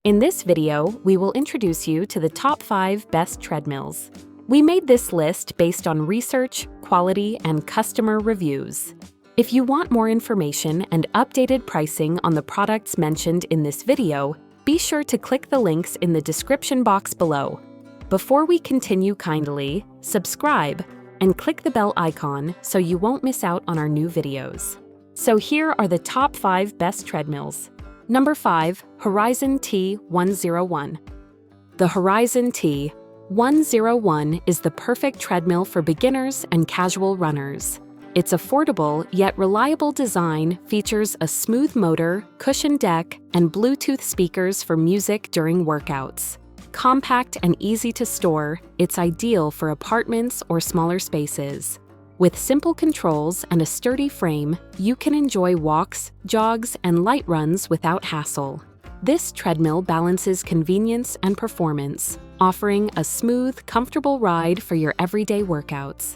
In this video, we will introduce you to the top 5 best treadmills. We made this list based on research, quality, and customer reviews. If you want more information and updated pricing on the products mentioned in this video, be sure to click the links in the description box below. Before we continue, kindly subscribe and click the bell icon so you won't miss out on our new videos. So here are the top 5 best treadmills. Number 5, Horizon T101. The Horizon T101 is the perfect treadmill for beginners and casual runners. Its affordable yet reliable design features a smooth motor, cushioned deck, and Bluetooth speakers for music during workouts. Compact and easy to store, it's ideal for apartments or smaller spaces. With simple controls and a sturdy frame, you can enjoy walks, jogs, and light runs without hassle. This treadmill balances convenience and performance, offering a smooth, comfortable ride for your everyday workouts.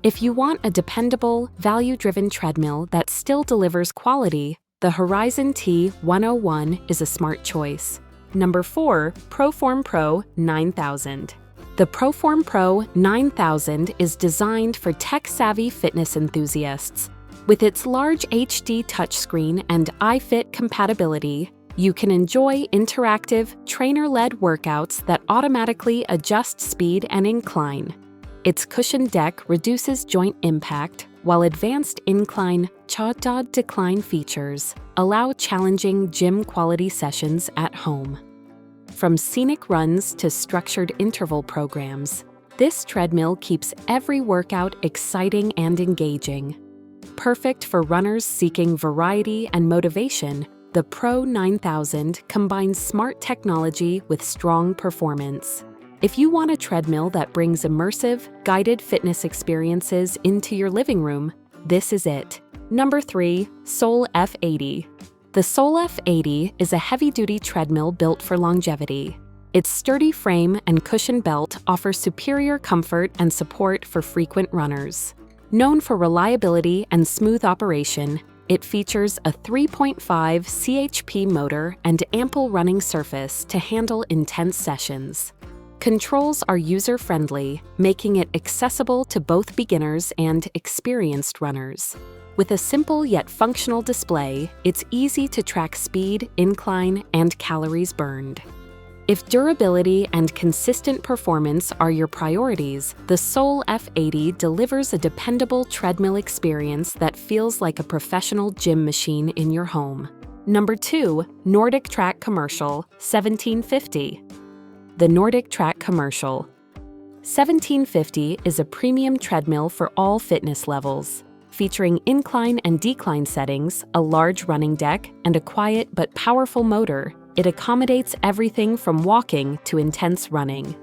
If you want a dependable, value-driven treadmill that still delivers quality, the Horizon T101 is a smart choice. Number 4, ProForm Pro 9000. The ProForm Pro 9000 is designed for tech-savvy fitness enthusiasts. With its large HD touchscreen and iFit compatibility, you can enjoy interactive, trainer-led workouts that automatically adjust speed and incline. Its cushioned deck reduces joint impact, while advanced incline decline features allow challenging gym-quality sessions at home. From scenic runs to structured interval programs, this treadmill keeps every workout exciting and engaging. Perfect for runners seeking variety and motivation, the Pro 9000 combines smart technology with strong performance. If you want a treadmill that brings immersive, guided fitness experiences into your living room, this is it. Number 3, Soul F80. The Soul F80 is a heavy-duty treadmill built for longevity. Its sturdy frame and cushioned belt offer superior comfort and support for frequent runners. Known for reliability and smooth operation, it features a 3.5 CHP motor and ample running surface to handle intense sessions. Controls are user-friendly, making it accessible to both beginners and experienced runners. With a simple yet functional display, it's easy to track speed, incline, and calories burned. If durability and consistent performance are your priorities, the Soul F80 delivers a dependable treadmill experience that feels like a professional gym machine in your home. Number 2, NordicTrack Commercial 1750. The NordicTrack Commercial 1750 is a premium treadmill for all fitness levels. Featuring incline and decline settings, a large running deck, and a quiet but powerful motor, it accommodates everything from walking to intense running.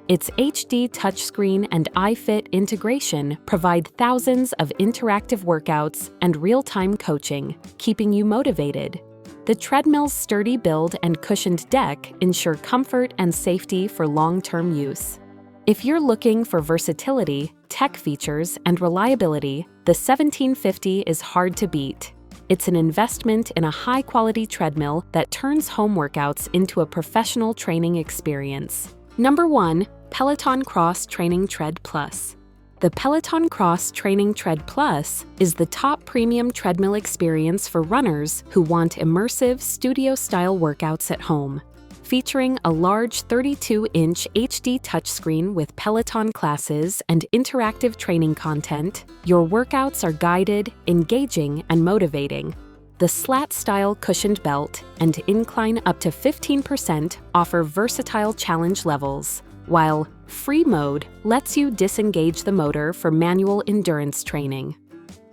Its HD touchscreen and iFit integration provide thousands of interactive workouts and real-time coaching, keeping you motivated. The treadmill's sturdy build and cushioned deck ensure comfort and safety for long-term use. If you're looking for versatility, tech features, and reliability, the 1750 is hard to beat. It's an investment in a high-quality treadmill that turns home workouts into a professional training experience. Number 1, Peloton Cross Training Tread Plus. The Peloton Cross Training Tread Plus is the top premium treadmill experience for runners who want immersive, studio-style workouts at home. Featuring a large 32-inch HD touchscreen with Peloton classes and interactive training content, your workouts are guided, engaging, and motivating. The slat-style cushioned belt and incline up to 15% offer versatile challenge levels, while Free Mode lets you disengage the motor for manual endurance training.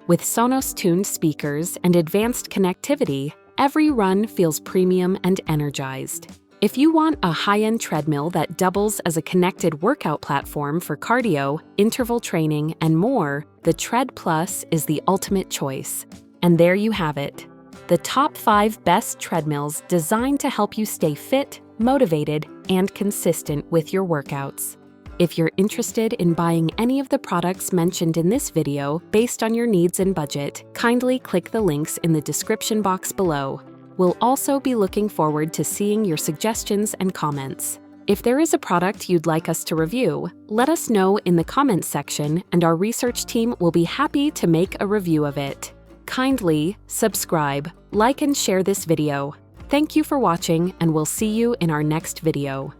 With Sonos-tuned speakers and advanced connectivity, every run feels premium and energized. If you want a high-end treadmill that doubles as a connected workout platform for cardio, interval training, and more, the Tread Plus is the ultimate choice. And there you have it. The top 5 best treadmills designed to help you stay fit, motivated, and consistent with your workouts. If you're interested in buying any of the products mentioned in this video based on your needs and budget, kindly click the links in the description box below. We'll also be looking forward to seeing your suggestions and comments. If there is a product you'd like us to review, let us know in the comments section and our research team will be happy to make a review of it. Kindly subscribe, like and share this video. Thank you for watching and we'll see you in our next video.